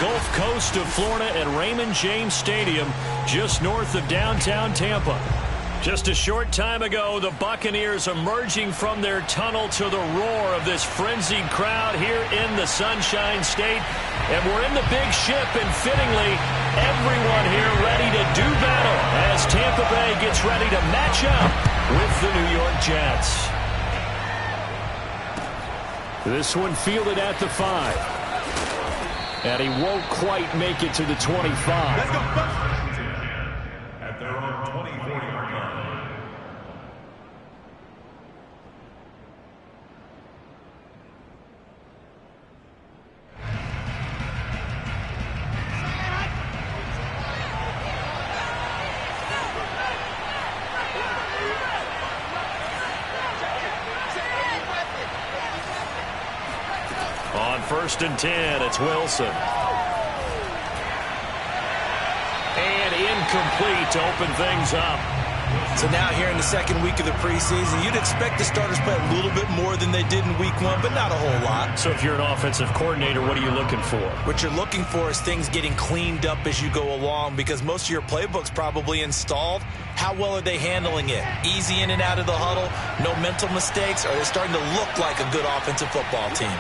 Gulf Coast of Florida at Raymond James Stadium, just north of downtown Tampa. Just a short time ago, the Buccaneers emerging from their tunnel to the roar of this frenzied crowd here in the Sunshine State. And we're in the big ship, and fittingly, everyone here ready to do battle as Tampa Bay gets ready to match up with the New York Jets. This one fielded at the 5. And he won't quite make it to the 25. Let's go. At their own 20-40-yard line. On 1st and 10, it's Wilson. And incomplete to open things up. So now here in the second week of the preseason, you'd expect the starters play a little bit more than they did in week 1, but not a whole lot. So if you're an offensive coordinator, what are you looking for? What you're looking for is things getting cleaned up as you go along, because most of your playbook's probably installed. How well are they handling it? Easy in and out of the huddle, no mental mistakes, or are they starting to look like a good offensive football team?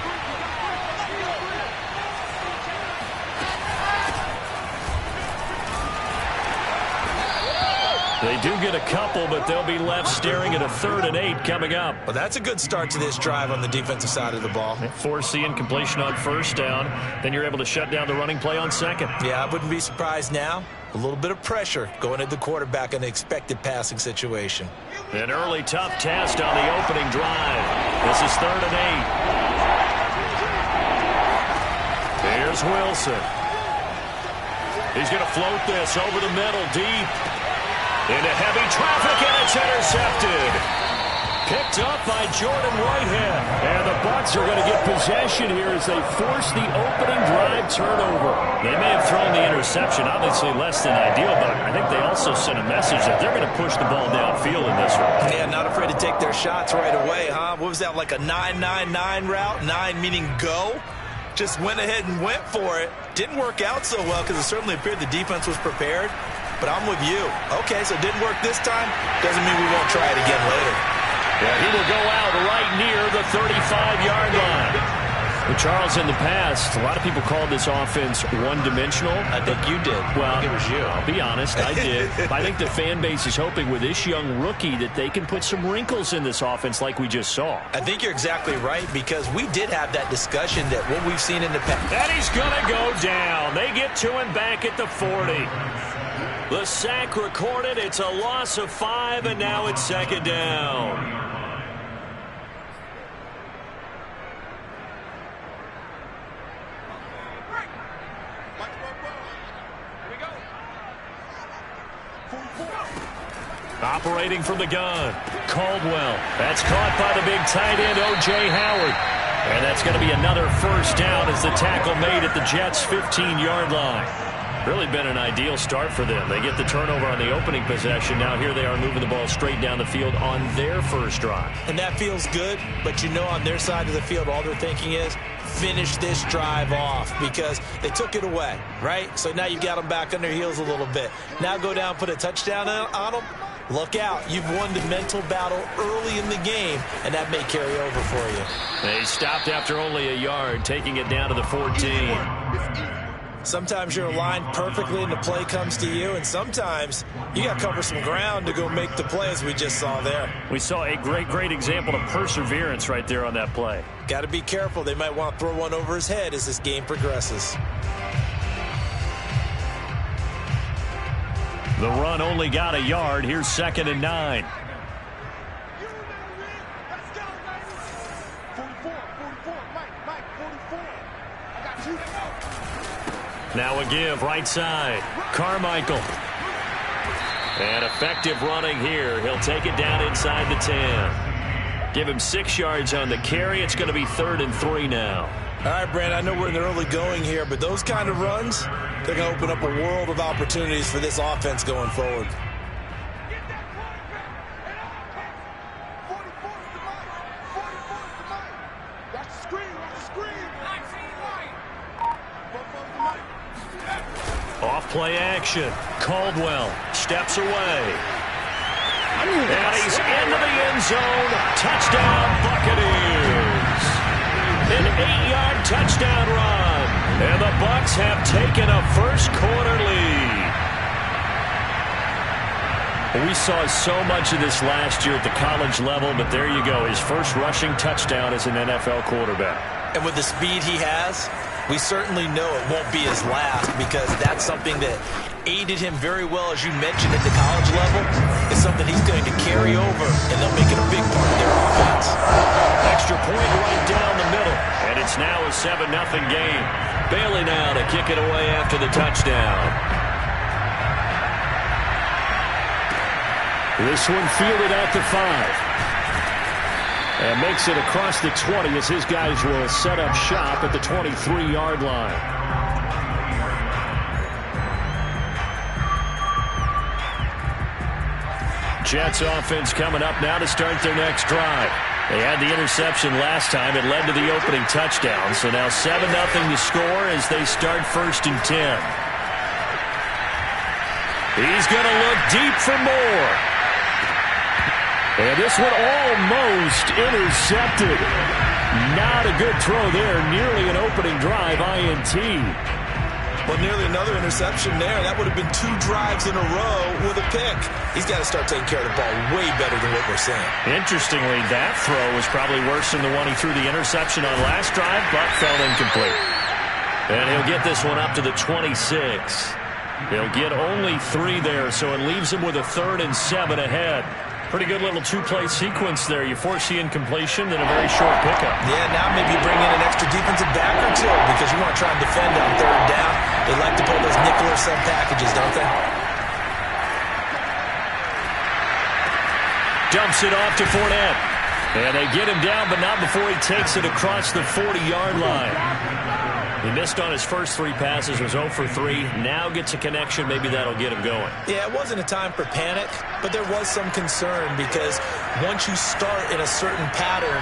They do get a couple, but they'll be left staring at a 3rd and 8 coming up. Well, that's a good start to this drive on the defensive side of the ball. Force the incompletion on 1st down. Then you're able to shut down the running play on 2nd. Yeah, I wouldn't be surprised now. A little bit of pressure going at the quarterback in an expected passing situation. An early tough test on the opening drive. This is 3rd and 8. Here's Wilson. He's going to float this over the middle deep. Into heavy traffic, and it's intercepted. Picked up by Jordan Whitehead. And the Bucs are going to get possession here as they force the opening drive turnover. They may have thrown the interception, obviously less than ideal, but I think they also sent a message that they're going to push the ball downfield in this one. Yeah, not afraid to take their shots right away, huh? What was that, like a 9-9-9 route? 9 meaning go? Just went ahead and went for it. Didn't work out so well because it certainly appeared the defense was prepared. But I'm with you. Okay, so it didn't work this time. Doesn't mean we won't try it again later. Yeah, he will go out right near the 35-yard line. But Charles, in the past, a lot of people called this offense one-dimensional. I think you did. Well, I think it was you. I'll be honest, I did. I think the fan base is hoping with this young rookie that they can put some wrinkles in this offense like we just saw. I think you're exactly right, because we did have that discussion that what we've seen in the past. And he's going to go down. They get to him back at the 40. The sack recorded. It's a loss of 5, and now it's 2nd down. Operating from the gun, Caldwell. That's caught by the big tight end, O.J. Howard. And that's going to be another 1st down as the tackle made at the Jets' 15-yard line. Really been an ideal start for them. They get the turnover on the opening possession. Now here they are moving the ball straight down the field on their 1st drive. And that feels good, but you know on their side of the field all they're thinking is finish this drive off, because they took it away, right? So now you've got them back on their heels a little bit. Now go down, put a touchdown on them. Look out. You've won the mental battle early in the game, and that may carry over for you. They stopped after only a yard, taking it down to the 14. Sometimes you're aligned perfectly and the play comes to you, and sometimes you got to cover some ground to go make the play, as we just saw there. We saw a great example of perseverance right there on that play. Got to be careful. They might want to throw one over his head as this game progresses. The run only got a yard. Here's 2nd and 9. Now a give right side. Carmichael. And effective running here. He'll take it down inside the 10. Give him 6 yards on the carry. It's going to be 3rd and 3 now. All right, Brand, I know we're in the early going here, but those kind of runs, they're going to open up a world of opportunities for this offense going forward. Off play action. Caldwell steps away. And he's into the end zone. Touchdown, Buccaneers. An 8-yard touchdown run. And the Bucs have taken a first-quarter lead. We saw so much of this last year at the college level, but there you go. His first rushing touchdown as an NFL quarterback. And with the speed he has, we certainly know it won't be his last, because that's something that aided him very well, as you mentioned, at the college level. It's something he's going to carry over, and they'll make it a big part of their offense. Extra point right down the middle, and it's now a 7-0 game. Bailey now to kick it away after the touchdown. This one fielded at the 5. And makes it across the 20 as his guys will set up shop at the 23-yard line. Jets offense coming up now to start their next drive. They had the interception last time. It led to the opening touchdown. So now 7-0 to score as they start 1st and 10. He's going to look deep for more. And this one almost intercepted. Not a good throw there. Nearly an opening drive INT. Well, nearly another interception there. That would have been 2 drives in a row with a pick. He's got to start taking care of the ball way better than what we're seeing. Interestingly, that throw was probably worse than the one he threw the interception on last drive, but fell incomplete. And he'll get this one up to the 26. They'll get only 3 there, so it leaves him with a 3rd and 7 ahead. Pretty good little 2-play sequence there. You force the incompletion, then a very short pickup. Yeah, now maybe you bring in an extra defensive back or 2 because you want to try and defend on 3rd down. They like to pull those nickel or sub packages, don't they? Dumps it off to Fournette. And they get him down, but not before he takes it across the 40-yard line. He missed on his first 3 passes, was 0 for 3. Now gets a connection. Maybe that'll get him going. Yeah, it wasn't a time for panic, but there was some concern because once you start in a certain pattern,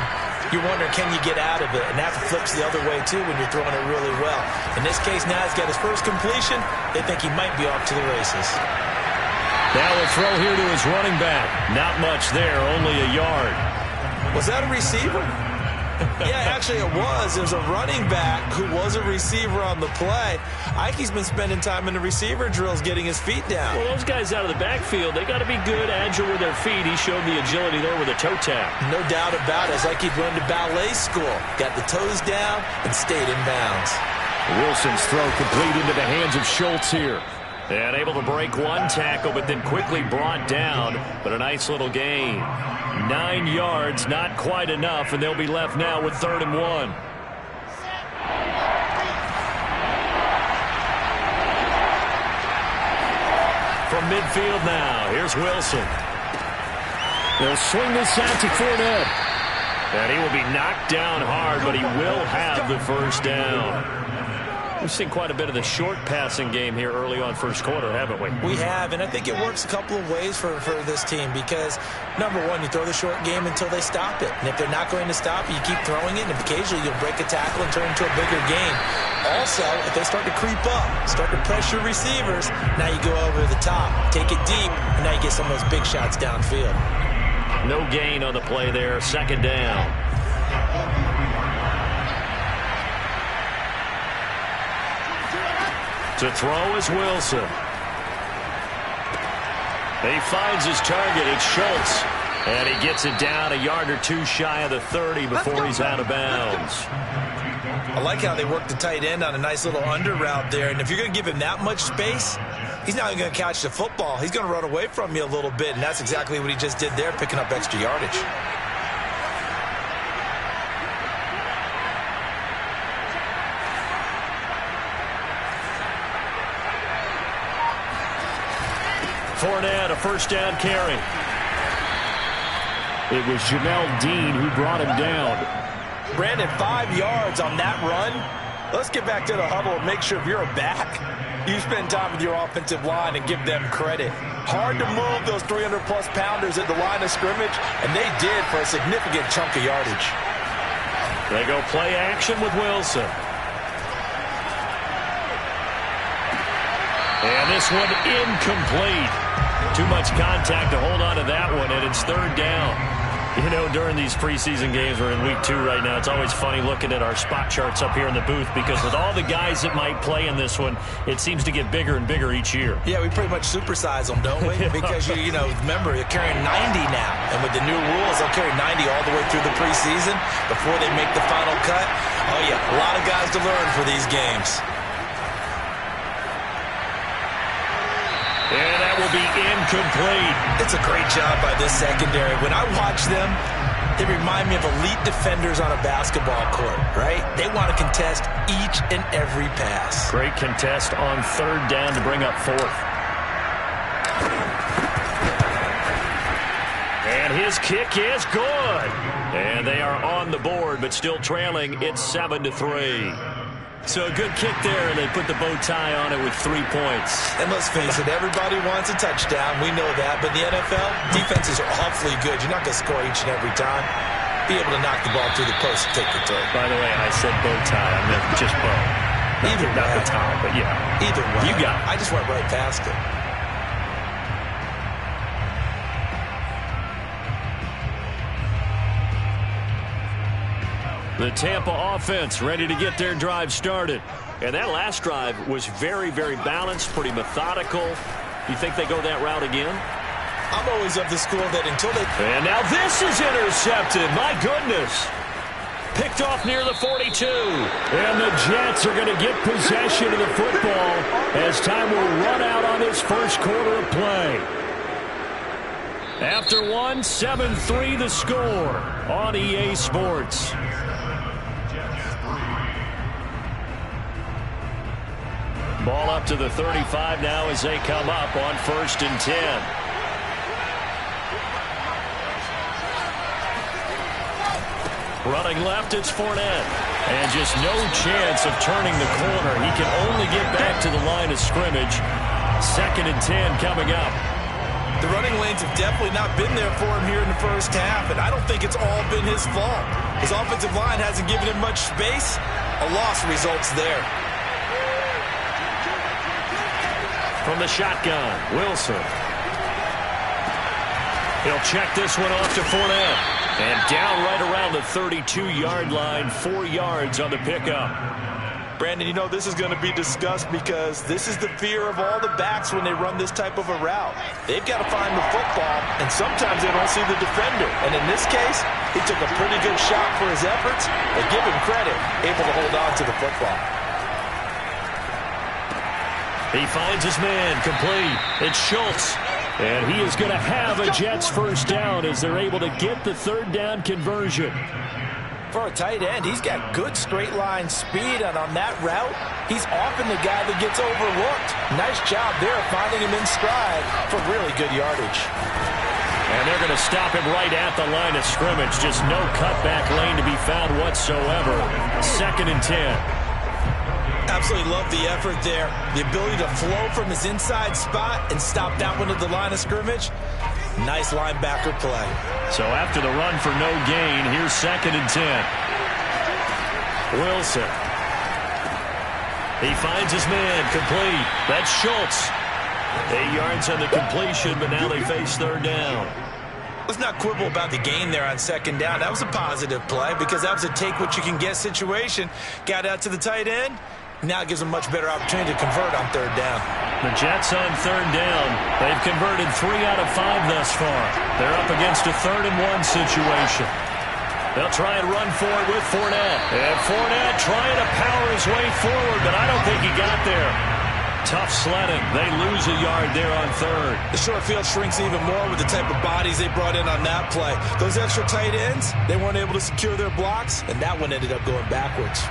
you're wondering, can you get out of it? And that flips the other way, too, when you're throwing it really well. In this case, now he's got his first completion. They think he might be off to the races. Now a throw here to his running back. Not much there, only a yard. Was that a receiver? Yeah, actually it was. There's a running back who was a receiver on the play. Ike's been spending time in the receiver drills getting his feet down. Well, those guys out of the backfield, they got to be good, agile with their feet. He showed the agility there with a toe tap. No doubt about it. It's like he'd run to ballet school. Got the toes down and stayed in bounds. Wilson's throw complete into the hands of Schultz here. And able to break one tackle, but then quickly brought down. But a nice little gain. 9 yards, not quite enough, and they'll be left now with 3rd and 1. From midfield now, here's Wilson. They'll swing this out to Fournette. And he will be knocked down hard, but he will have the first down. We've seen quite a bit of the short passing game here early on first quarter, haven't we? We have, and I think it works a couple of ways for this team because, number one, you throw the short game until they stop it. And if they're not going to stop it, you keep throwing it, and occasionally you'll break a tackle and turn it into a bigger game. Also, if they start to creep up, start to pressure receivers, now you go over the top, take it deep, and now you get some of those big shots downfield. No gain on the play there, 2nd down. To throw is Wilson. He finds his target. It's Schultz. And he gets it down a yard or 2 shy of the 30 before he's out of bounds. I like how they work the tight end on a nice little under route there. And if you're going to give him that much space, he's not going to catch the football. He's going to run away from you a little bit. And that's exactly what he just did there, picking up extra yardage. Fournette, a 1st down carry. It was Jamel Dean who brought him down. Brandon, 5 yards on that run. Let's get back to the huddle and make sure if you're a back, you spend time with your offensive line and give them credit. Hard to move those 300-plus pounders at the line of scrimmage, and they did for a significant chunk of yardage. They go play action with Wilson. And this one incomplete. Too much contact to hold on to that one, and it's third down. You know, during these preseason games, we're in week 2 right now, it's always funny looking at our spot charts up here in the booth because with all the guys that might play in this one, it seems to get bigger and bigger each year. Yeah, we pretty much supersize them, don't we? Because, you know, remember, you're carrying 90 now. And with the new rules, they'll carry 90 all the way through the preseason before they make the final cut. Oh, yeah, a lot of guys to learn for these games. And that will be incomplete. It's a great job by this secondary. When I watch them, they remind me of elite defenders on a basketball court, right? They want to contest each and every pass. Great contest on third down to bring up fourth. And his kick is good. And they are on the board, but still trailing. It's 7-3. So a good kick there, and they put the bow tie on it with 3 points. And let's face it, everybody wants a touchdown. We know that. But in the NFL, defenses are awfully good. You're not going to score each and every time. Be able to knock the ball through the post and take the throw. By the way, I said bow tie. I meant just bow. Not the tie, but yeah. Either way. You got it. I just went right past it. The Tampa offense ready to get their drive started. And that last drive was very, very balanced, pretty methodical. You think they go that route again? I'm always of the school that until they... And now this is intercepted. My goodness. Picked off near the 42. And the Jets are going to get possession of the football as time will run out on this first quarter of play. After 7-3 the score on EA Sports. Ball up to the 35 now as they come up on 1st and 10. Running left, it's Fournette. And just no chance of turning the corner. He can only get back to the line of scrimmage. 2nd and 10 coming up. The running lanes have definitely not been there for him here in the first half, and I don't think it's all been his fault. His offensive line hasn't given him much space. A loss results there. From the shotgun, Wilson. He'll check this one off to Fournette. And down right around the 32-yard line, 4 yards on the pickup. Brandon, you know this is going to be discussed because this is the fear of all the backs when they run this type of a route. They've got to find the football, and sometimes they don't see the defender. And in this case, he took a pretty good shot for his efforts, but give him credit, able to hold on to the football. He finds his man, complete. It's Schultz. And he is going to have a Jets first down as they're able to get the third down conversion. For a tight end, he's got good straight line speed, and on that route, he's often the guy that gets overlooked. Nice job there finding him in stride for really good yardage. And they're going to stop him right at the line of scrimmage. Just no cutback lane to be found whatsoever. 2nd and 10. Absolutely love the effort there. The ability to flow from his inside spot and stop that one at the line of scrimmage. Nice linebacker play. So after the run for no gain, here's 2nd and 10. Wilson. He finds his man, complete. That's Schultz. 8 yards on the completion, but now they face third down. Let's not quibble about the gain there on 2nd down. That was a positive play because that was a take-what-you-can-get situation. Got out to the tight end. Now it gives them a much better opportunity to convert on third down. The Jets on third down. They've converted 3 out of 5 thus far. They're up against a 3rd and 1 situation. They'll try and run for it with Fournette. And Fournette trying to power his way forward, but I don't think he got there. Tough sledding. They lose a yard there on third. The short field shrinks even more with the type of bodies they brought in on that play. Those extra tight ends, they weren't able to secure their blocks, and that one ended up going backwards.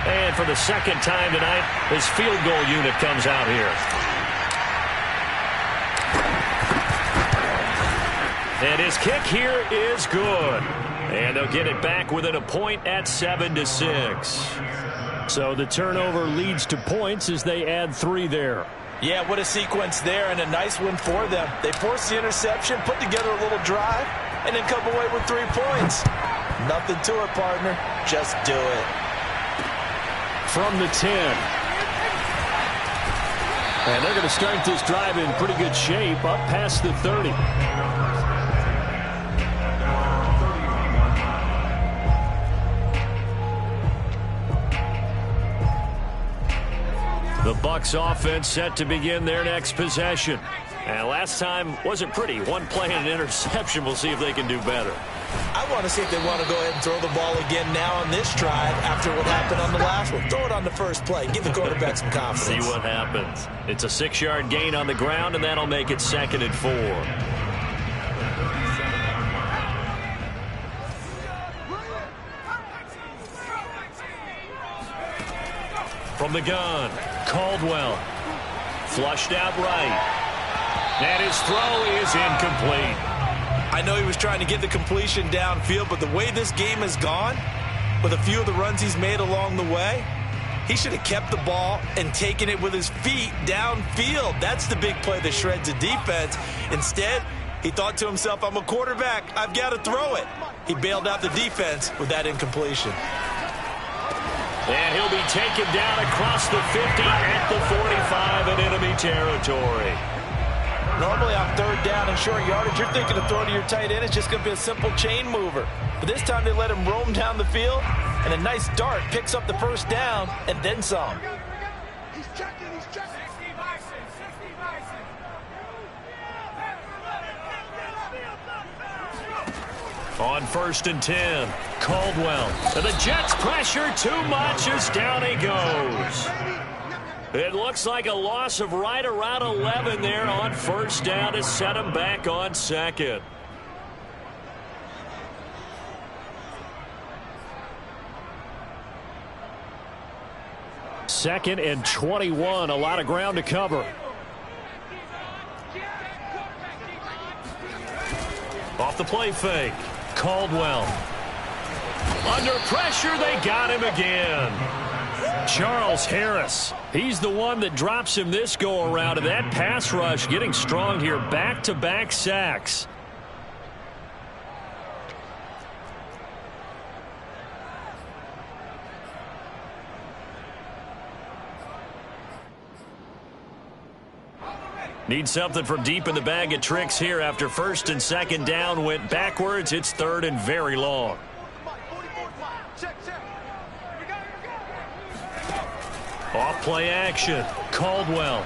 And for the 2nd time tonight, his field goal unit comes out here. And his kick here is good. And they'll get it back within a point at 7-6. So the turnover leads to points as they add 3 there. Yeah, what a sequence there, and a nice one for them. They forced the interception, put together a little drive, and then come away with 3 points. Nothing to it, partner. Just do it. From the 10. And they're going to start this drive in pretty good shape, up past the 30. The Bucs offense set to begin their next possession. And last time wasn't pretty. One play and an interception. We'll see if they can do better. I want to see if they want to go ahead and throw the ball again now on this drive after what happened on the last one. Throw it on the first play. Give the quarterback some confidence. See what happens. It's a 6-yard gain on the ground, and that'll make it 2nd and 4. From the gun, Caldwell. Flushed out right. And his throw is incomplete. I know he was trying to get the completion downfield, but the way this game has gone, with a few of the runs he's made along the way, he should have kept the ball and taken it with his feet downfield. That's the big play that shreds the defense. Instead, he thought to himself, I'm a quarterback. I've got to throw it. He bailed out the defense with that incompletion. And he'll be taken down across the 50 at the 45 in enemy territory. Normally on 3rd down and short yardage, you're thinking of throwing to your tight end. It's just going to be a simple chain mover. But this time they let him roam down the field, and a nice dart picks up the first down and then some. He's checking. On 1st and 10, Caldwell. And the Jets pressure too much as down he goes. It looks like a loss of right around 11 there on 1st down to set him back on 2nd. Second and 21, a lot of ground to cover. Off the play fake, Caldwell. Under pressure, they got him again. Charles Harris, he's the one that drops him this go-around, and that pass rush getting strong here, back-to-back sacks. Need something from deep in the bag of tricks here after 1st and 2nd down went backwards. It's 3rd and very long. Off play action. Caldwell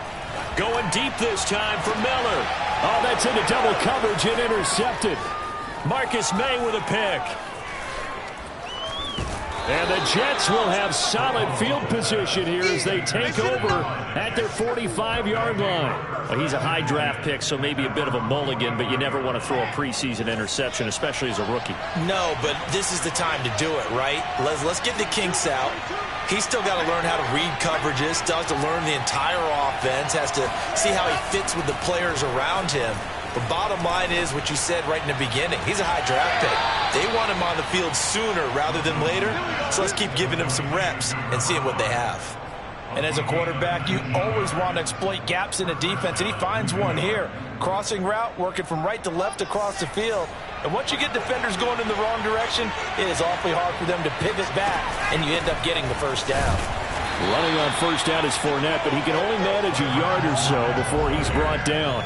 going deep this time for Miller. Oh, that's into double coverage and intercepted. Marcus May with a pick. And the Jets will have solid field position here as they take over at their 45-yard line. Well, he's a high draft pick, so maybe a bit of a mulligan, but you never want to throw a preseason interception, especially as a rookie. No, but this is the time to do it, right? Let's get the kinks out. He's still got to learn how to read coverages, still has to learn the entire offense, has to see how he fits with the players around him. The bottom line is what you said right in the beginning. He's a high draft pick. They want him on the field sooner rather than later, so let's keep giving him some reps and seeing what they have. And as a quarterback, you always want to exploit gaps in the defense, and he finds one here. Crossing route, working from right to left across the field. And once you get defenders going in the wrong direction, it is awfully hard for them to pivot back, and you end up getting the first down. Running on 1st down is Fournette, but he can only manage a yard or so before he's brought down.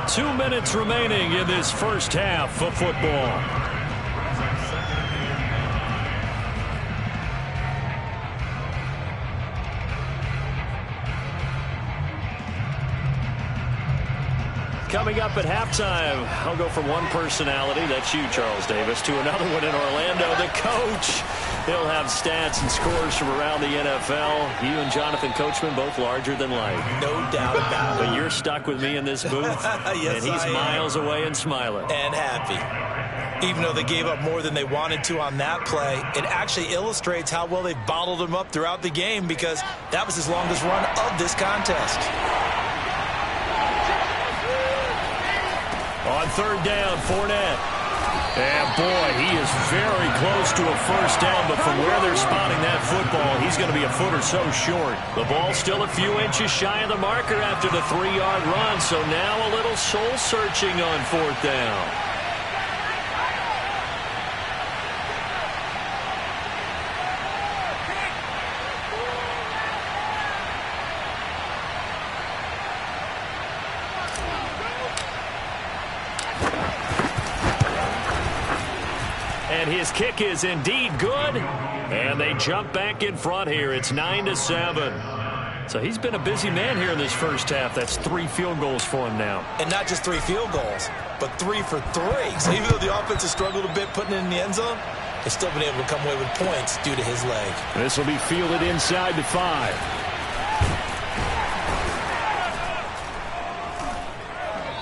2 minutes remaining in this first half of football. Coming up at halftime, I'll go from one personality, that's you, Charles Davis, to another one in Orlando, the coach. He'll have stats and scores from around the NFL. You and Jonathan Coachman, both larger than life. No doubt about it. But you're stuck with me in this booth, yes, and he's miles away and smiling. And happy. Even though they gave up more than they wanted to on that play, it actually illustrates how well they bottled him up throughout the game because that was his longest run of this contest. On 3rd down, Fournette. And boy, he is very close to a first down, but from where they're spotting that football, he's going to be a foot or so short. The ball's still a few inches shy of the marker after the 3-yard run, so now a little soul-searching on 4th down. And his kick is indeed good. And they jump back in front here. It's 9-7. So he's been a busy man here in this first half. That's 3 field goals for him now. And not just 3 field goals, but 3 for 3. So even though the offense has struggled a bit putting it in the end zone, they've still been able to come away with points due to his leg. This will be fielded inside the 5.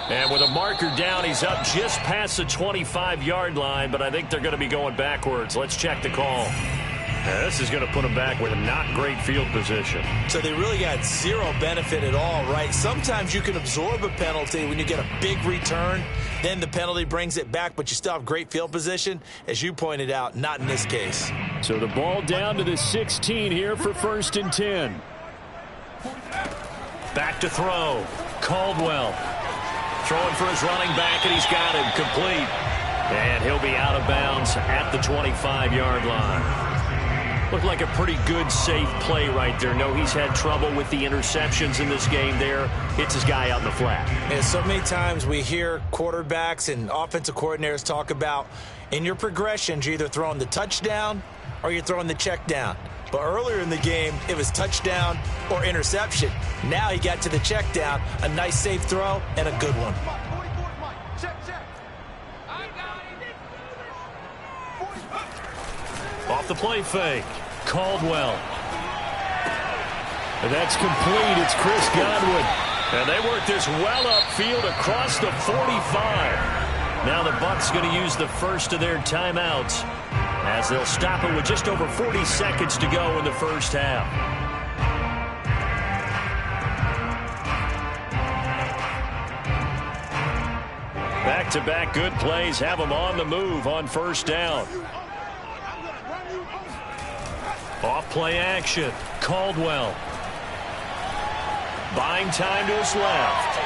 And with a marker down, he's up just past the 25-yard line, but I think they're going to be going backwards. Let's check the call. Now, this is going to put them back with a not great field position. So they really got 0 benefit at all, right? Sometimes you can absorb a penalty when you get a big return. Then the penalty brings it back, but you still have great field position. As you pointed out, not in this case. So the ball down to the 16 here for 1st and 10. Back to throw. Caldwell. Throwing for his running back, and he's got him complete. And he'll be out of bounds at the 25-yard line. Looked like a pretty good, safe play right there. No, he's had trouble with the interceptions in this game there. Hits his guy out in the flat. And so many times we hear quarterbacks and offensive coordinators talk about in your progressions, you're either throwing the touchdown or you're throwing the check down. But earlier in the game, it was touchdown or interception. Now he got to the check down, a nice safe throw, and a good one. Off the play fake. Caldwell. And that's complete. It's Chris Godwin. And they work this well upfield across the 45. Now the Bucs going to use the first of their timeouts, as they'll stop it with just over 40 seconds to go in the first half. Back-to-back good plays have them on the move on 1st down. Off play action. Caldwell. Buying time to his left.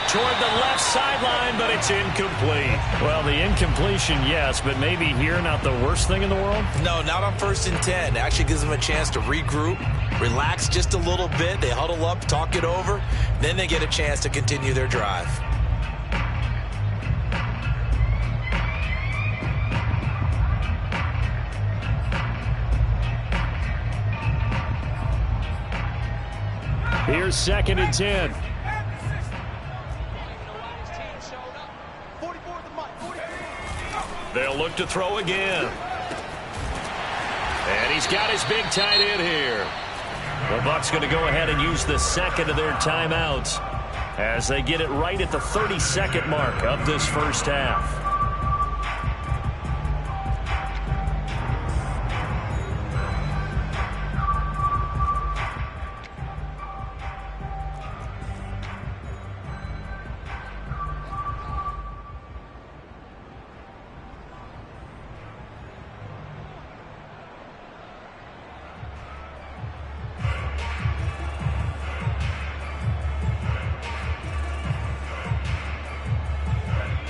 Toward the left sideline, but it's incomplete. Well, the incompletion, yes, but maybe here not the worst thing in the world? No, not on 1st and 10. It actually gives them a chance to regroup, relax just a little bit. They huddle up, talk it over. Then they get a chance to continue their drive. Here's 2nd and 10. They'll look to throw again. And he's got his big tight end here. The Bucs going to go ahead and use the second of their timeouts as they get it right at the 30-second mark of this first half.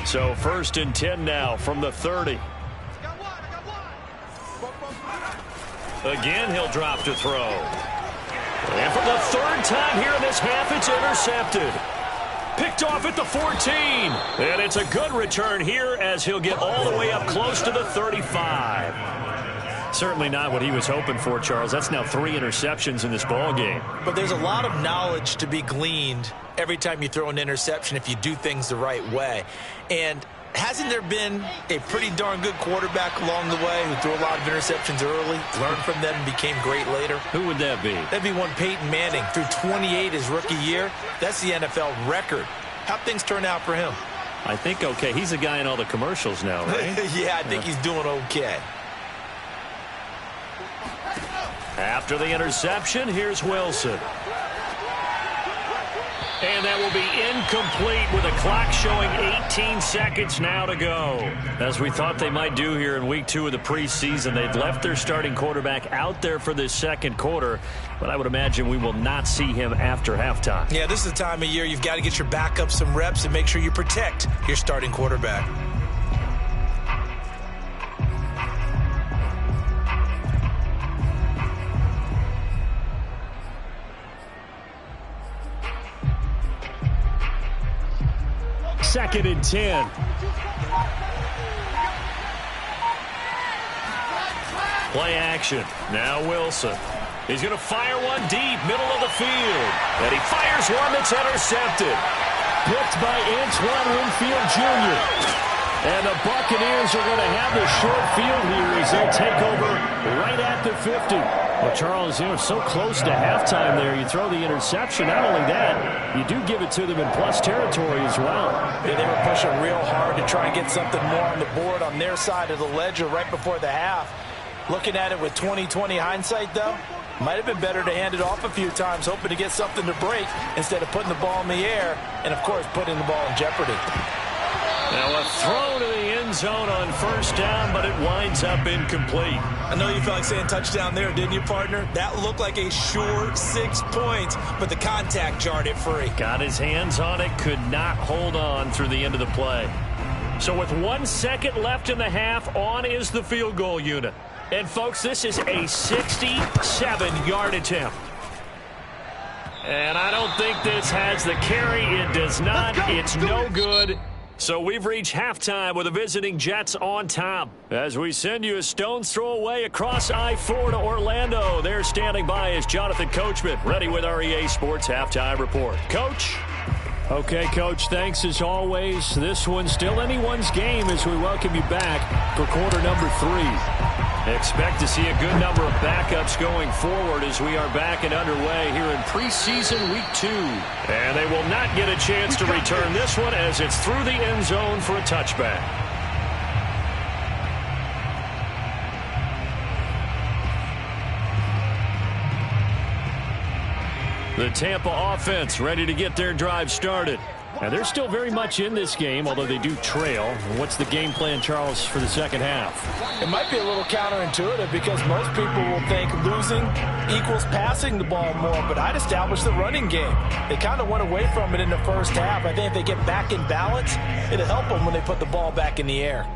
So 1st and 10 now from the 30. Again, he'll drop to throw. And for the 3rd time here in this half, it's intercepted. Picked off at the 14. And it's a good return here as he'll get all the way up close to the 35. Certainly not what he was hoping for, Charles. That's now 3 interceptions in this ball game. But there's a lot of knowledge to be gleaned every time you throw an interception if you do things the right way. And hasn't there been a pretty darn good quarterback along the way who threw a lot of interceptions early, learned from them, and became great later? Who would that be? That'd be one Peyton Manning. Threw 28 his rookie year. That's the NFL record. How'd things turn out for him? I think okay. He's a guy in all the commercials now, right? Yeah, I think he's doing okay. After the interception, here's Wilson. And that will be incomplete with a clock showing 18 seconds now to go. As we thought they might do here in week 2 of the preseason, they've left their starting quarterback out there for this 2nd quarter, but I would imagine we will not see him after halftime. Yeah, this is the time of year you've got to get your backup some reps and make sure you protect your starting quarterback. Second and 10. Play action. Now Wilson. He's going to fire one deep, middle of the field. And he fires one that's intercepted. Picked by Antoine Winfield Jr. And the Buccaneers are going to have the short field here as they take over right at the 50. Well, Charles, so close to halftime there. You throw the interception. Not only that, you do give it to them in plus territory as well. Yeah, they were pushing real hard to try and get something more on the board on their side of the ledger right before the half. Looking at it with 20/20 hindsight, though, might have been better to hand it off a few times, hoping to get something to break instead of putting the ball in the air and, of course, putting the ball in jeopardy. Now a throw to the end zone on first down, but it winds up incomplete. I know you felt like saying touchdown there, didn't you, partner? That looked like a sure 6 points, but the contact jarred it free. Got his hands on it, could not hold on through the end of the play. So with 1 second left in the half, on is the field goal unit. And, folks, this is a 67-yard attempt. And I don't think this has the carry. It does not. It's no good. So we've reached halftime with the visiting Jets on top. As we send you a stone's throw away across I-4 to Orlando. There standing by is Jonathan Coachman, ready with our EA Sports Halftime Report. Coach? Okay, Coach, thanks as always. This one's still anyone's game as we welcome you back for quarter number 3. Expect to see a good number of backups going forward as we are back and underway here in preseason week 2. And they will not get a chance to return this one as it's through the end zone for a touchback. The Tampa offense ready to get their drive started. And they're still very much in this game, although they do trail. What's the game plan, Charles, for the second half? It might be a little counterintuitive because most people will think losing equals passing the ball more, but I'd establish the running game. They kind of went away from it in the first half. I think if they get back in balance, it'll help them when they put the ball back in the air.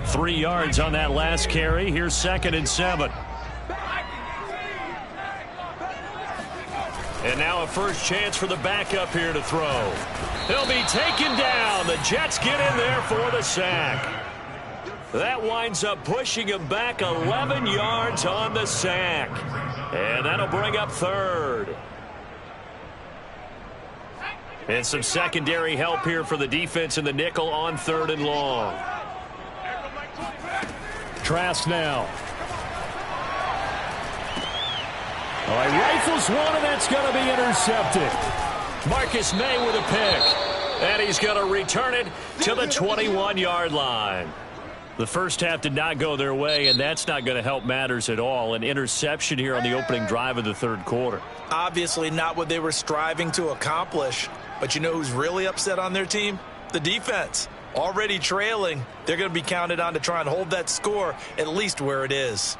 Three yards on that last carry. Here's 2nd and 7. And now a first chance for the backup here to throw. He'll be taken down. The Jets get in there for the sack. That winds up pushing him back 11 yards on the sack. And that'll bring up 3rd. And some secondary help here for the defense in the nickel on 3rd and long. Trask now. All right, rifles one, and that's going to be intercepted. Marcus May with a pick. And he's going to return it to the 21-yard line. The first half did not go their way, and that's not going to help matters at all. An interception here on the opening drive of the 3rd quarter. Obviously not what they were striving to accomplish. But you know who's really upset on their team? The defense. Already trailing. They're going to be counted on to try and hold that score at least where it is.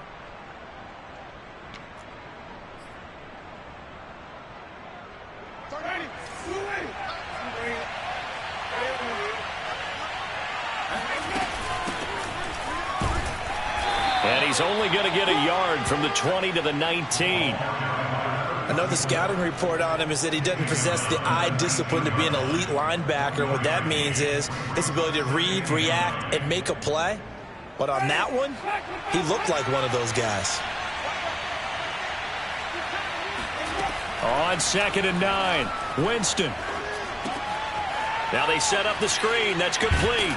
And he's only going to get a yard from the 20 to the 19. I know the scouting report on him is that he doesn't possess the eye discipline to be an elite linebacker. And what that means is his ability to read, react, and make a play. But on that one, he looked like one of those guys. On 2nd and 9, Winston. Now they set up the screen. That's complete.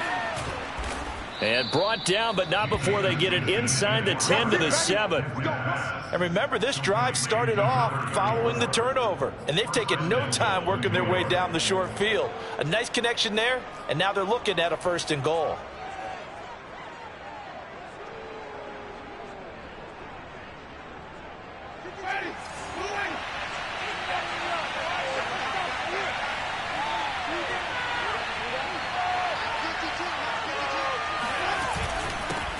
And brought down, but not before they get it inside the 10 to the 7. And remember, this drive started off following the turnover. And they've taken no time working their way down the short field. A nice connection there, and now they're looking at a 1st and goal.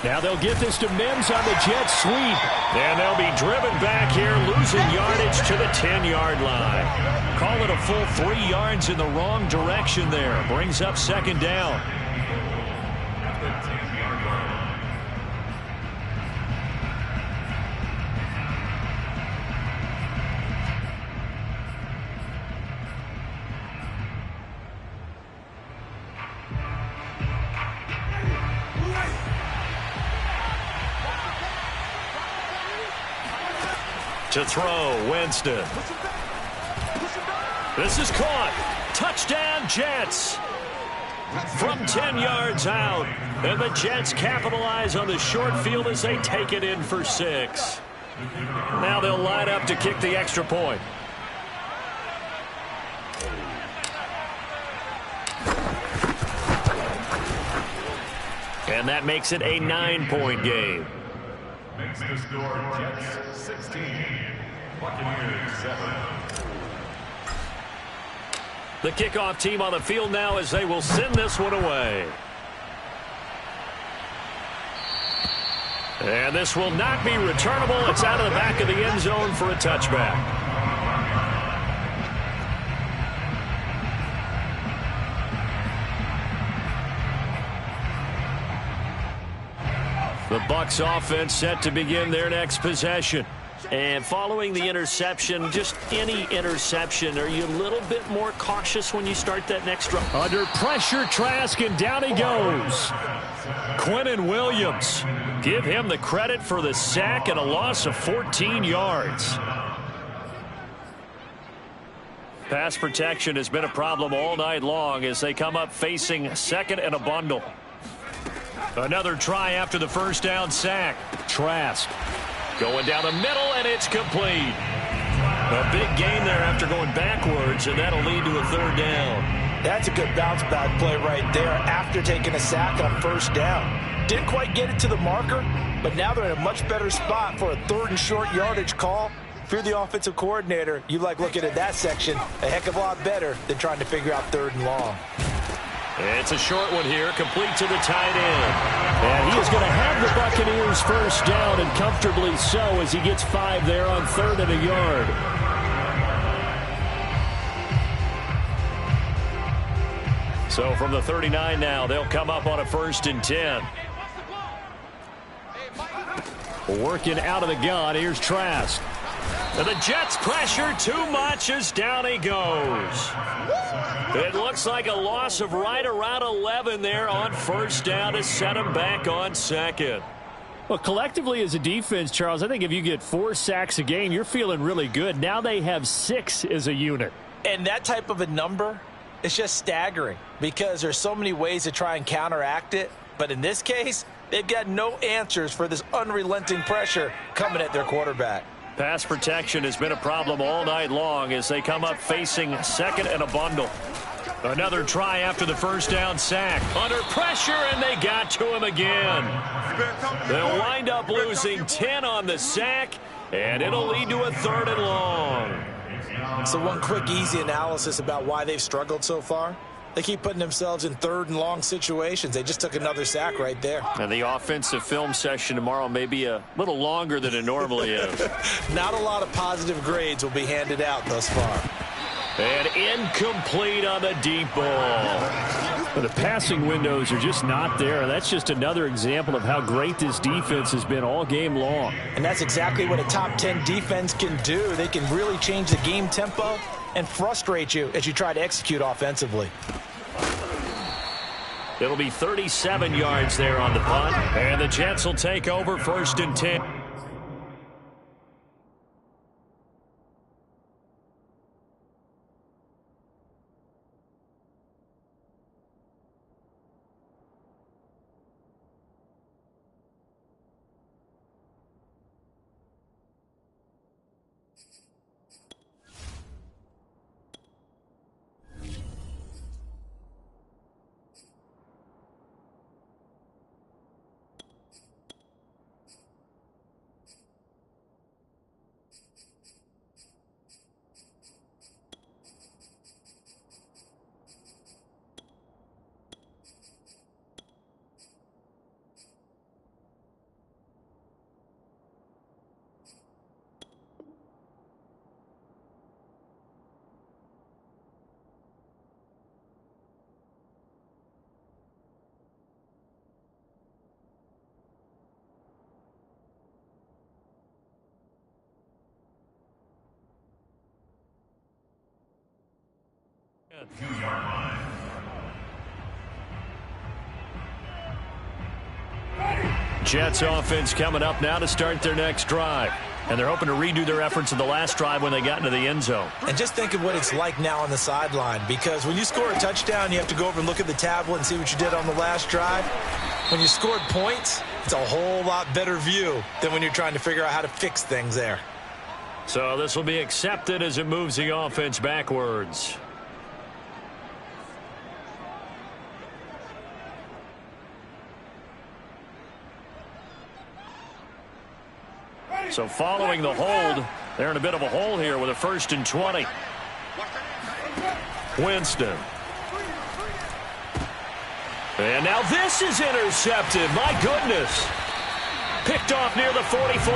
Now they'll get this to Mims on the jet sweep. And they'll be driven back here, losing yardage to the 10-yard line. Call it a full 3 yards in the wrong direction there. Brings up 2nd down. To throw, Winston. This is caught. Touchdown, Jets. From 10 yards out. And the Jets capitalize on the short field as they take it in for 6. Now they'll line up to kick the extra point. And that makes it a 9-point game. Makes the score Jets 16, Buccaneers 7. The kickoff team on the field now as they will send this one away. And this will not be returnable. It's out of the back of the end zone for a touchback. The Bucs offense set to begin their next possession. And following the interception, just any interception, are you a little bit more cautious when you start that next drive? Under pressure, Trask, and down he goes. Quinnen Williams. Give him the credit for the sack and a loss of 14 yards. Pass protection has been a problem all night long as they come up facing second and a bundle. Another try after the first down sack. Trask going down the middle, and it's complete. A big gain there after going backwards, and that'll lead to a third down. That's a good bounce back play right there after taking a sack on first down. Didn't quite get it to the marker, but now they're in a much better spot for a third and short yardage call. If you're the offensive coordinator, you like looking at that section a heck of a lot better than trying to figure out third and long. It's a short one here, complete to the tight end. And he is going to have the Buccaneers first down, and comfortably so, as he gets 5 there on 3rd and a yard. So from the 39 now, they'll come up on a 1st and 10. Working out of the gun, here's Trask. And the Jets pressure too much as down he goes. It looks like a loss of right around 11 there on first down to set him back on second. Well, collectively as a defense, Charles, I think if you get 4 sacks a game, you're feeling really good. Now they have 6 as a unit. And that type of a number, it's just staggering because there's so many ways to try and counteract it. But in this case, they've got no answers for this unrelenting pressure coming at their quarterback. Pass protection has been a problem all night long as they come up facing second and a bundle. Another try after the first down sack. Under pressure, and they got to him again. They'll wind up losing 10 on the sack, and it'll lead to a 3rd and long. So one quick, easy analysis about why they've struggled so far. They keep putting themselves in 3rd and long situations. They just took another sack right there. And the offensive film session tomorrow may be a little longer than it normally is. Not a lot of positive grades will be handed out thus far. And incomplete on the deep ball. But the passing windows are just not there. That's just another example of how great this defense has been all game long. And that's exactly what a top 10 defense can do. They can really change the game tempo and frustrate you as you try to execute offensively. It'll be 37 yards there on the punt. And the Jets will take over 1st and 10. Jets offense coming up now to start their next drive. And they're hoping to redo their efforts in the last drive when they got into the end zone. And just think of what it's like now on the sideline, because when you score a touchdown, you have to go over and look at the tablet and see what you did on the last drive. When you scored points, it's a whole lot better view than when you're trying to figure out how to fix things there. So this will be accepted as it moves the offense backwards. So following the hold, they're in a bit of a hole here with a 1st and 20. Winston. And now this is intercepted. My goodness. Picked off near the 44.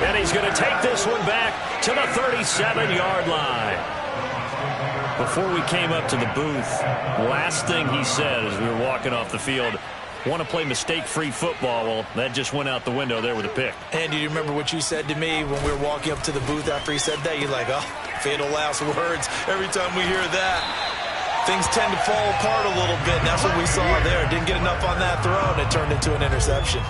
And he's going to take this one back to the 37-yard line. Before we came up to the booth, last thing he said as we were walking off the field, want to play mistake-free football. Well, that just went out the window there with a pick. And do you remember what you said to me when we were walking up to the booth after he said that? You're like, oh, fatal last words. Every time we hear that, things tend to fall apart a little bit. And that's what we saw there. Didn't get enough on that throw, and it turned into an interception.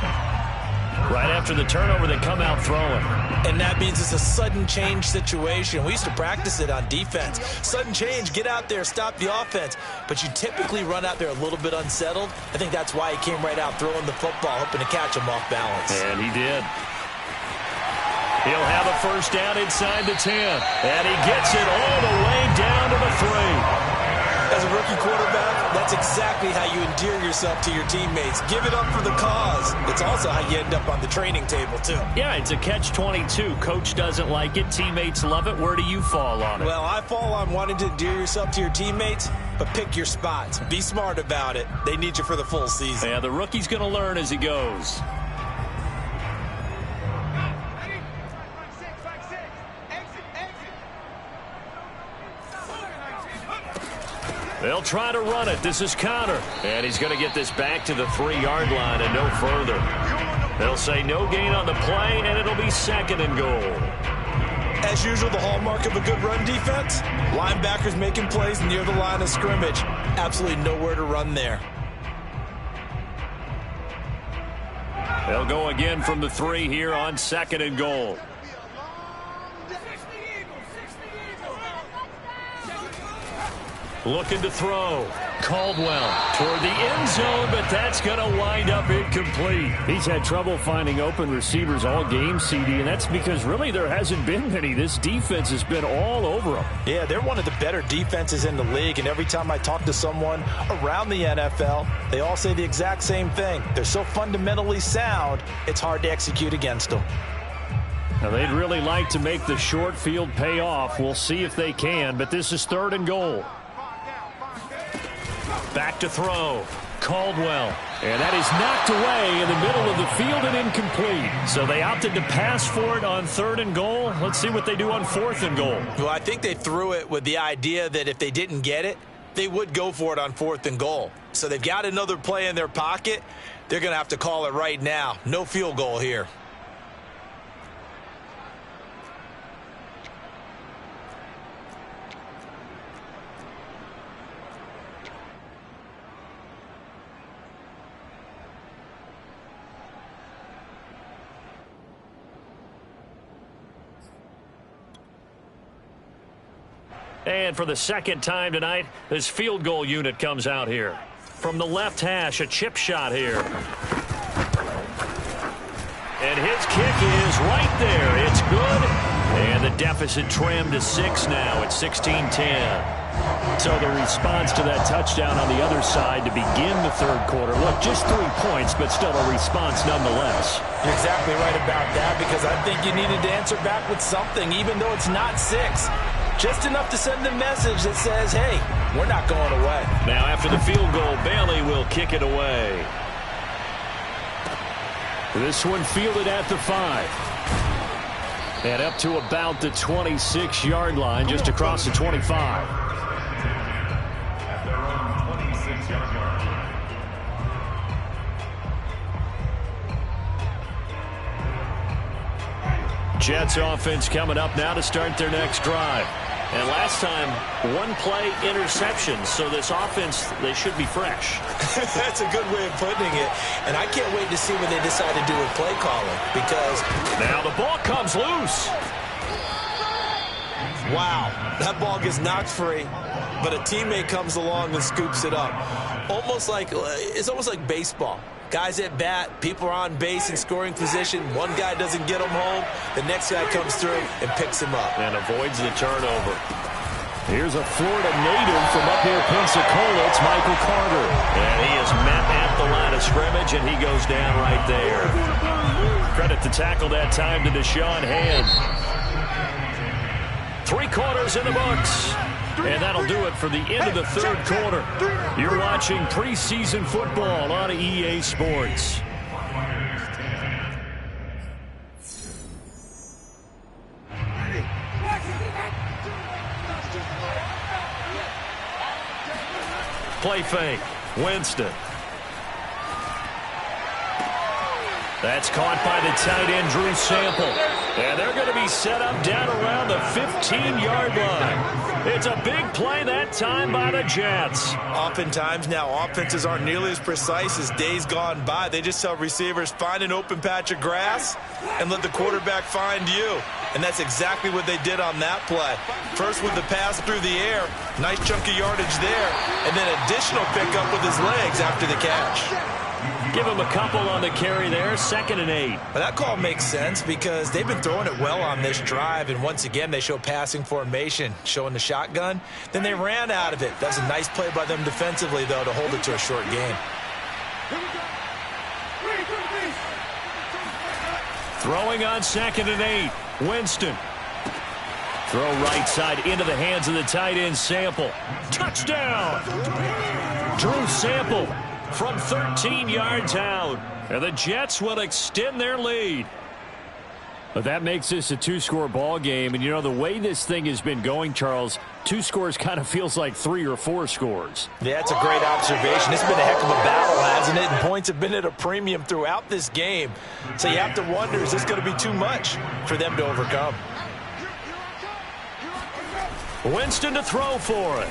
Right after the turnover, they come out throwing. And that means it's a sudden change situation. We used to practice it on defense. Sudden change, get out there, stop the offense. But you typically run out there a little bit unsettled. I think that's why he came right out throwing the football, hoping to catch him off balance. And he did. He'll have a 1st down inside the 10. And he gets it all the way down to the 3. As a rookie quarterback, that's exactly how you endear yourself to your teammates. Give it up for the cause. It's also how you end up on the training table, too. Yeah, it's a catch-22. Coach doesn't like it. Teammates love it. Where do you fall on it? Well, I fall on wanting to endear yourself to your teammates, but pick your spots. Be smart about it. They need you for the full season. Yeah, the rookie's going to learn as he goes. They'll try to run it. This is Connor. And he's going to get this back to the 3-yard line and no further. They'll say no gain on the play, and it'll be 2nd and goal. As usual, the hallmark of a good run defense, linebackers making plays near the line of scrimmage. Absolutely nowhere to run there. They'll go again from the 3 here on 2nd and goal. Looking to throw. Caldwell toward the end zone, but that's going to wind up incomplete. He's had trouble finding open receivers all game, CD, and that's because really there hasn't been many. This defense has been all over them. Yeah, they're one of the better defenses in the league, and every time I talk to someone around the NFL, they all say the exact same thing. They're so fundamentally sound, it's hard to execute against them. Now, they'd really like to make the short field pay off. We'll see if they can, but this is 3rd and goal. Back to throw. Caldwell. And that is knocked away in the middle of the field and incomplete. So they opted to pass for it on 3rd and goal. Let's see what they do on 4th and goal. Well, I think they threw it with the idea that if they didn't get it, they would go for it on 4th and goal. So they've got another play in their pocket. They're going to have to call it right now. No field goal here. And for the 2nd time tonight, this field goal unit comes out here. From the left hash, a chip shot here. And his kick is right there. It's good. And the deficit trimmed to 6 now. It's 16-10. So the response to that touchdown on the other side to begin the 3rd quarter. Look, just 3 points, but still a response nonetheless. You're exactly right about that, because I think you needed to answer back with something, even though it's not 6. Just enough to send a message that says, hey, we're not going away. Now after the field goal, Bailey will kick it away. This one fielded at the 5. And up to about the 26-yard line, just across the 25. At their own 26-yard line. Jets offense coming up now to start their next drive. And last time, one play interception. So this offense, they should be fresh. That's a good way of putting it. And I can't wait to see what they decide to do with play calling. Because now the ball comes loose. wow, that ball gets knocked free. But a teammate comes along and scoops it up. It's almost like baseball. Guys at bat, people are on base in scoring position. One guy doesn't get him home. The next guy comes through and picks him up. And avoids the turnover. Here's a Florida native from up near Pensacola. It's Michael Carter. And he is met at the line of scrimmage, and he goes down right there. Credit to tackle that time to Deshaun Hand. 3 quarters in the books. And that'll do it for the end of the third quarter. You're watching preseason football on EA Sports. Play fake. Winston. That's caught by the tight end, Drew Sample. And they're going to be set up down around the 15-yard line. It's a big play that time by the Jets. Oftentimes now, offenses aren't nearly as precise as days gone by. They just tell receivers, find an open patch of grass and let the quarterback find you. And that's exactly what they did on that play. First with the pass through the air, nice chunk of yardage there, and then additional pickup with his legs after the catch. Give him a couple on the carry there, 2nd and 8. Well, that call makes sense because they've been throwing it well on this drive, and once again they show passing formation, showing the shotgun. Then they ran out of it. That's a nice play by them defensively, though, to hold it to a short game. Throwing on 2nd and 8. Winston. Throw right side into the hands of the tight end, Sample. Touchdown! Drew Sample from 13 yards out. And the Jets will extend their lead. But that makes this a 2-score ball game. And, you know, the way this thing has been going, Charles, 2 scores kind of feels like 3 or 4 scores. Yeah, that's a great observation. It's been a heck of a battle, hasn't it? And points have been at a premium throughout this game. So you have to wonder, is this going to be too much for them to overcome? Winston to throw for it.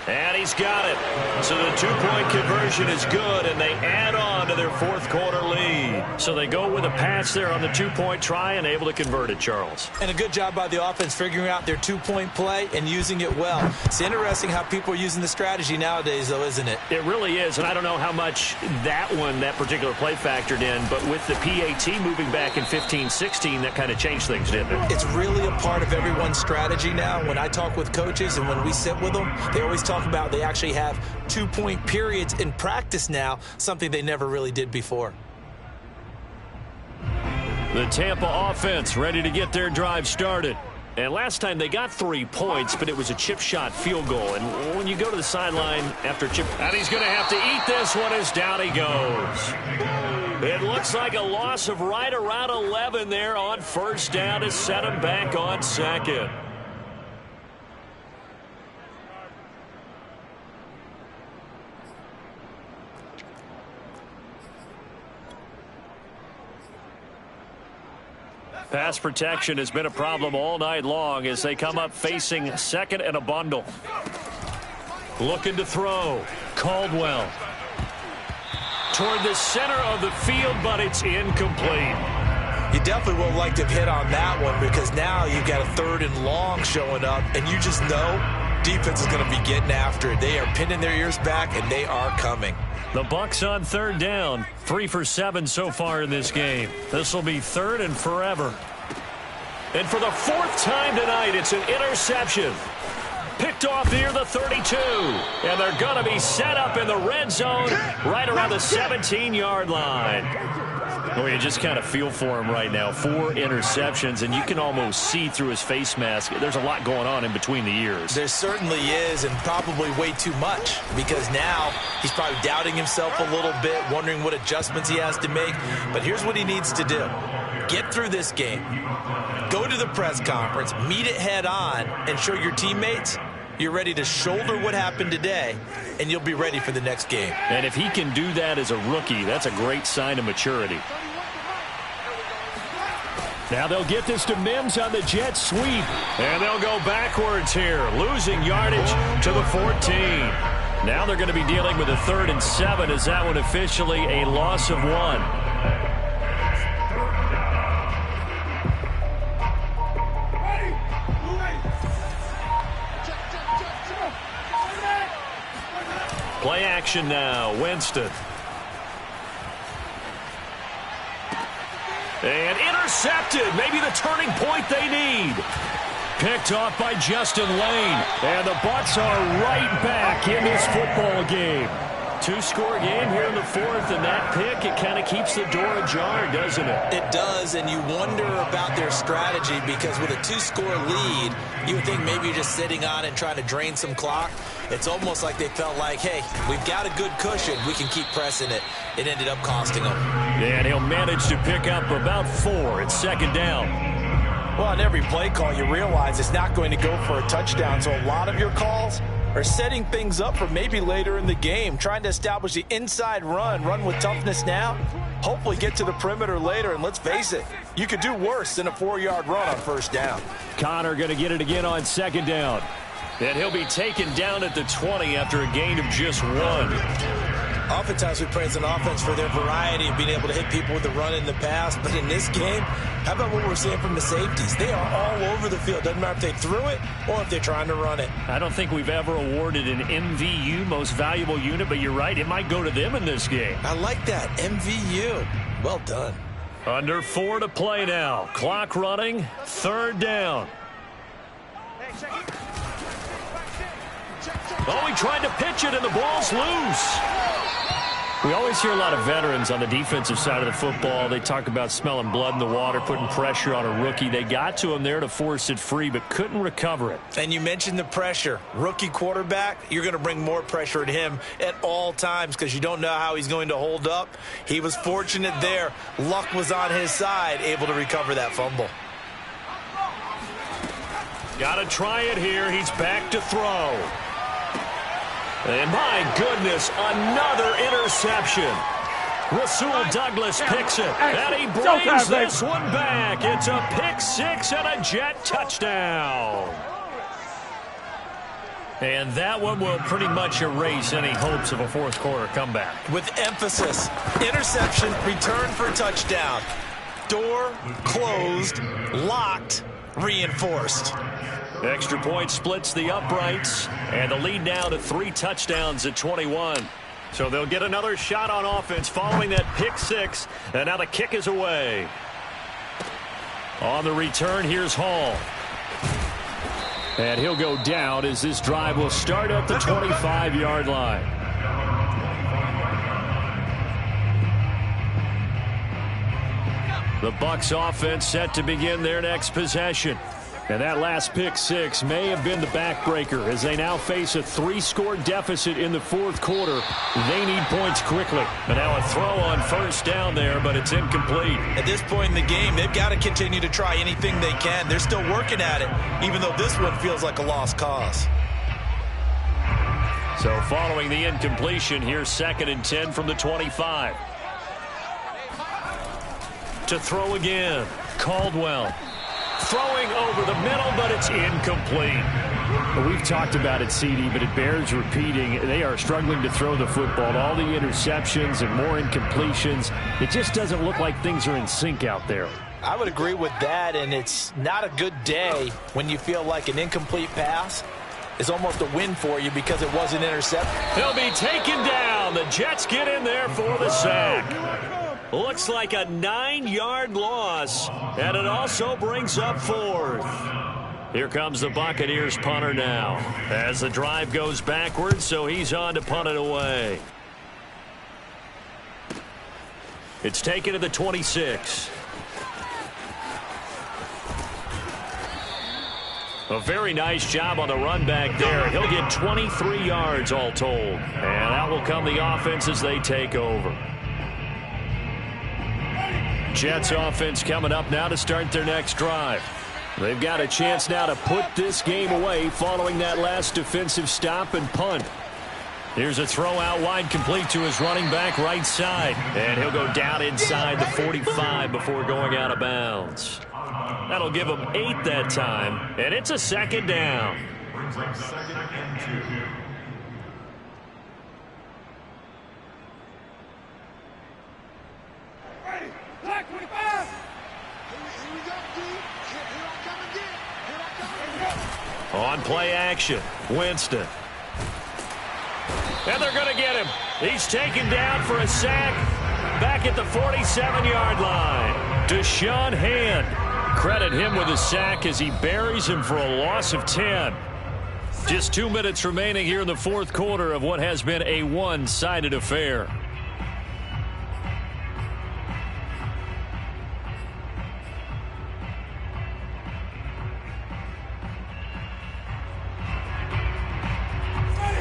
And he's got it. So the 2-point conversion is good, and they add on to their 4th quarter lead. So they go with a pass there on the 2-point try and able to convert it, Charles. And a good job by the offense figuring out their 2-point play and using it well. It's interesting how people are using the strategy nowadays, though, isn't it? It really is, and I don't know how much that particular play factored in, but with the PAT moving back in 15-16, that kind of changed things, didn't it? It's really a part of everyone's strategy now. When I talk with coaches and when we sit with them, they always talk about they actually have 2-point periods in practice now, something they never really did before. The Tampa offense ready to get their drive started. And last time they got 3 points, but it was a chip shot field goal. And when you go to the sideline after chip, and he's going to have to eat this one as down he goes. It looks like a loss of right around 11 there on 1st down to set him back on 2nd. Pass protection has been a problem all night long as they come up facing 2nd and a bundle. Looking to throw. Caldwell. Toward the center of the field, but it's incomplete. You definitely would like to have hit on that one because now you've got a 3rd and long showing up, and you just know defense is going to be getting after it. They are pinning their ears back, and they are coming. The Bucs on 3rd down. 3 for 7 so far in this game. This will be 3rd and forever. And for the 4th time tonight, it's an interception. Picked off near the 32. And they're going to be set up in the red zone right around the 17-yard line. Well, you just kind of feel for him right now. 4 interceptions, and you can almost see through his face mask. There's a lot going on in between the ears. There certainly is, and probably way too much, because now he's probably doubting himself a little bit, wondering what adjustments he has to make. But here's what he needs to do. Get through this game. Go to the press conference, meet it head on, and show your teammates you're ready to shoulder what happened today, and you'll be ready for the next game. And if he can do that as a rookie, that's a great sign of maturity. Now they'll get this to Mims on the jet sweep. And they'll go backwards here, losing yardage to the 14. Now they're going to be dealing with a 3rd and 7 as that one officially a loss of 1. Play action now, Winston. And intercepted, maybe the turning point they need. Picked off by Justin Lane. And the Bucks are right back in this football game. 2-score game here in the 4th, and that pick, it kind of keeps the door ajar, doesn't it? It does, and you wonder about their strategy because with a 2-score lead, you would think maybe you're just sitting on it and trying to drain some clock. It's almost like they felt like, hey, we've got a good cushion. We can keep pressing it. It ended up costing them. And he'll manage to pick up about 4 at 2nd down. Well, on every play call, you realize it's not going to go for a touchdown, so a lot of your calls are setting things up for maybe later in the game, trying to establish the inside run with toughness now, hopefully get to the perimeter later, and let's face it, you could do worse than a 4-yard run on 1st down. Connor going to get it again on 2nd down. And he'll be taken down at the 20 after a gain of just 1. Oftentimes we praise an offense for their variety of being able to hit people with the run in the pass, but in this game, how about what we're seeing from the safeties? They are all over the field. Doesn't matter if they threw it or if they're trying to run it. I don't think we've ever awarded an MVU, most valuable unit, but you're right, it might go to them in this game. I like that, MVU. Well done. Under 4 to play now. Clock running, 3rd down. Oh, he tried to pitch it, and the ball's loose. We always hear a lot of veterans on the defensive side of the football. They talk about smelling blood in the water, putting pressure on a rookie. They got to him there to force it free, but couldn't recover it. And you mentioned the pressure. Rookie quarterback, you're going to bring more pressure at him at all times because you don't know how he's going to hold up. He was fortunate there. Luck was on his side, able to recover that fumble. Got to try it here. He's back to throw. And my goodness, another interception. Rasul Douglas picks it, and he brings this one back. It's a pick 6 and a Jet touchdown. And that one will pretty much erase any hopes of a 4th quarter comeback. With emphasis, interception, return for touchdown. Door closed, locked, reinforced. Extra point splits the uprights, and the lead now to 3 touchdowns at 21. So they'll get another shot on offense following that pick 6, and now the kick is away. On the return, here's Hall. And he'll go down as this drive will start at the 25-yard line. The Bucs offense set to begin their next possession. And that last pick 6 may have been the backbreaker as they now face a 3-score deficit in the 4th quarter. They need points quickly. And now a throw on 1st down there, but it's incomplete. At this point in the game, they've got to continue to try anything they can. They're still working at it, even though this one feels like a lost cause. So following the incompletion, here's 2nd and 10 from the 25. To throw again, Caldwell. Throwing over the middle, but it's incomplete. Well, we've talked about it, CD, but it bears repeating. They are struggling to throw the football. All the interceptions and more incompletions. It just doesn't look like things are in sync out there. I would agree with that, and it's not a good day when you feel like an incomplete pass is almost a win for you because it wasn't intercepted. He'll be taken down. The Jets get in there for the sack. Looks like a 9-yard loss, and it also brings up 4th. Here comes the Buccaneers punter now as the drive goes backwards, so he's on to punt it away. It's taken to the 26. A very nice job on the run back there. He'll get 23 yards all told, and out will come the offense as they take over. Jets offense coming up now to start their next drive. They've got a chance now to put this game away following that last defensive stop and punt. Here's a throw out wide complete to his running back right side. And he'll go down inside the 45 before going out of bounds. That'll give them 8 that time, and it's a second down. Brings up 2nd and 2. Black 25. Here we go, D. Here I come again. Here I come. On play action, Winston. And they're going to get him. He's taken down for a sack back at the 47-yard line. Deshaun Hand. Credit him with a sack as he buries him for a loss of 10. Just 2 minutes remaining here in the fourth quarter of what has been a one-sided affair.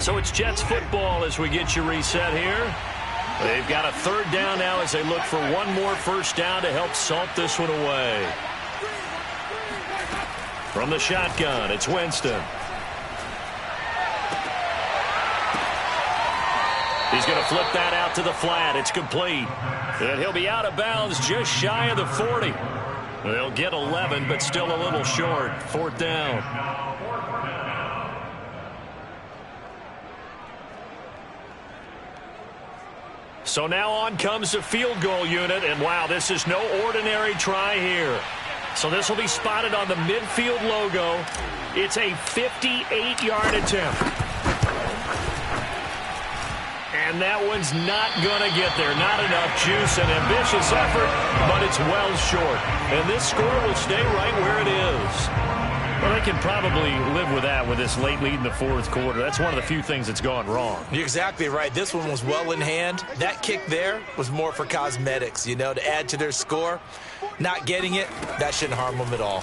So it's Jets football as we get you reset here. They've got a third down now as they look for one more first down to help salt this one away. From the shotgun, it's Winston. He's going to flip that out to the flat. It's complete. And he'll be out of bounds just shy of the 40. They'll get 11, but still a little short. Fourth down. So now on comes the field goal unit, and wow, this is no ordinary try here. So this will be spotted on the midfield logo. It's a 58-yard attempt. And that one's not going to get there. Not enough juice, an ambitious effort, but it's well short. And this score will stay right where it is. Well, they can probably live with that with this late lead in the fourth quarter. That's one of the few things that's gone wrong. You're exactly right. This one was well in hand. That kick there was more for cosmetics, you know, to add to their score. Not getting it, that shouldn't harm them at all.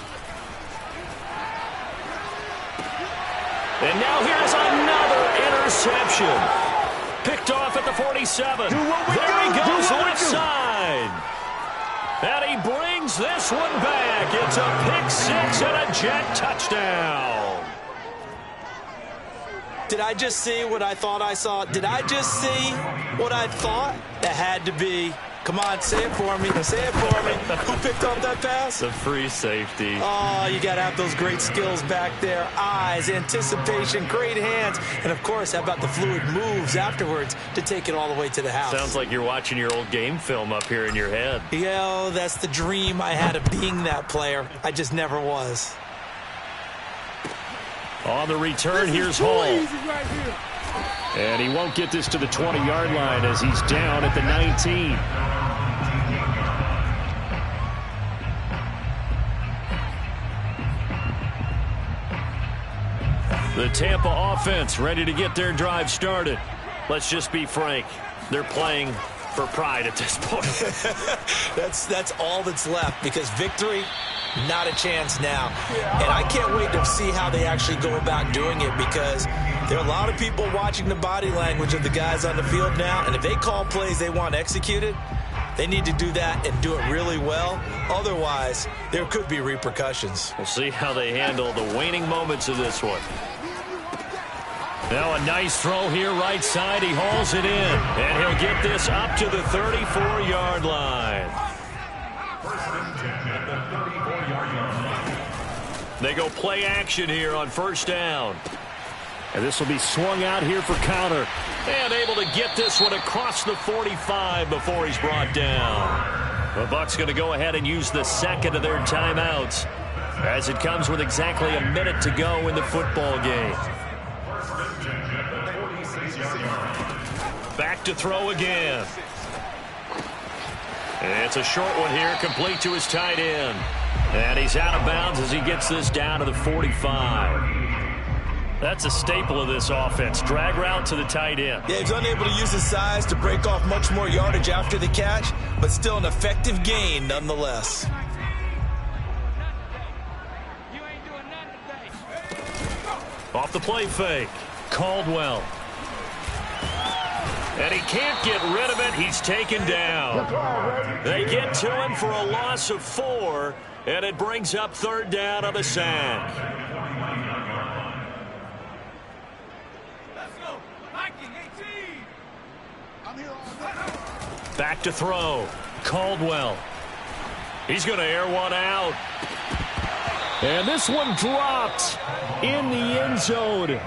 And now here's another interception. Picked off at the 47. There he goes, left side. And he brings this one back. It's a pick six and a Jet touchdown. Did I just see what I thought I saw? Did I just see what I thought? That had to be. Come on, say it for me. Say it for me. Who picked up that pass? The free safety. Oh, you got to have those great skills back there. Eyes, anticipation, great hands. And, of course, how about the fluid moves afterwards to take it all the way to the house? Sounds like you're watching your old game film up here in your head. Yeah, that's the dream I had of being that player. I just never was. On the return, here's Hall. And he won't get this to the 20-yard line as he's down at the 19. The Tampa offense ready to get their drive started. Let's just be frank. They're playing for pride at this point. That's all that's left because victory, not a chance now. And I can't wait to see how they actually go about doing it because there are a lot of people watching the body language of the guys on the field now. And if they call plays they want executed, they need to do that and do it really well. Otherwise, there could be repercussions. We'll see how they handle the waning moments of this one. Now a nice throw here right side. He hauls it in. And he'll get this up to the 34-yard line. They go play action here on first down. And this will be swung out here for counter. And able to get this one across the 45 before he's brought down. The Bucs going to go ahead and use the second of their timeouts as it comes with exactly a minute to go in the football game. Back to throw again. And it's a short one here, complete to his tight end. And he's out of bounds as he gets this down to the 45. That's a staple of this offense. Drag route to the tight end. Yeah, he's unable to use his size to break off much more yardage after the catch, but still an effective gain nonetheless. Off the play fake. Caldwell. And he can't get rid of it. He's taken down. They get to him for a loss of 4, and it brings up third down on the sack. Back to throw. Caldwell. He's going to air one out. And this one dropped in the end zone.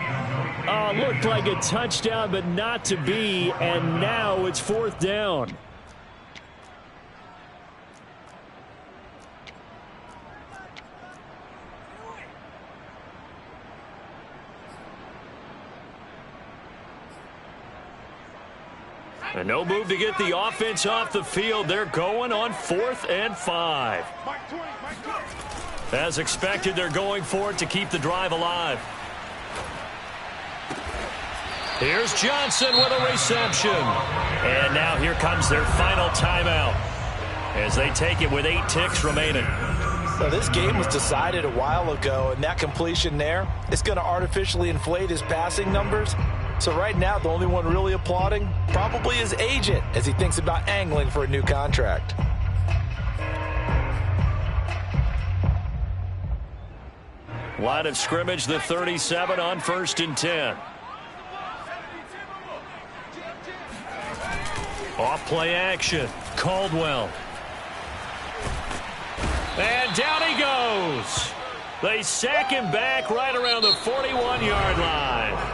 Looked like a touchdown, but not to be. And now it's 4th down. And no move to get the offense off the field. They're going on 4th and 5. As expected, they're going for it to keep the drive alive. Here's Johnson with a reception. And now here comes their final timeout as they take it with 8 ticks remaining. So this game was decided a while ago, and that completion there is going to artificially inflate his passing numbers. So right now, the only one really applauding probably his agent as he thinks about angling for a new contract. Line of scrimmage, the 37 on 1st and 10. Off play action. Caldwell. And down he goes. They sack him back right around the 41-yard line.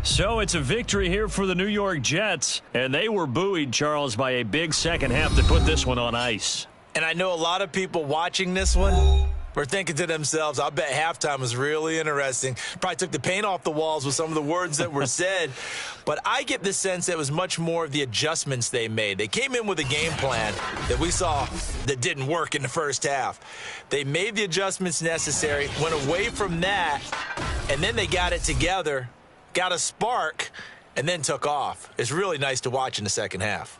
So it's a victory here for the New York Jets, and they were buoyed, Charles, by a big second half to put this one on ice. And I know a lot of people watching this one were thinking to themselves, I bet halftime was really interesting. Probably took the paint off the walls with some of the words that were said. But I get the sense that it was much more of the adjustments they made. They came in with a game plan that we saw that didn't work in the first half. They made the adjustments necessary, went away from that, and then they got it together, got a spark, and then took off. It's really nice to watch in the second half.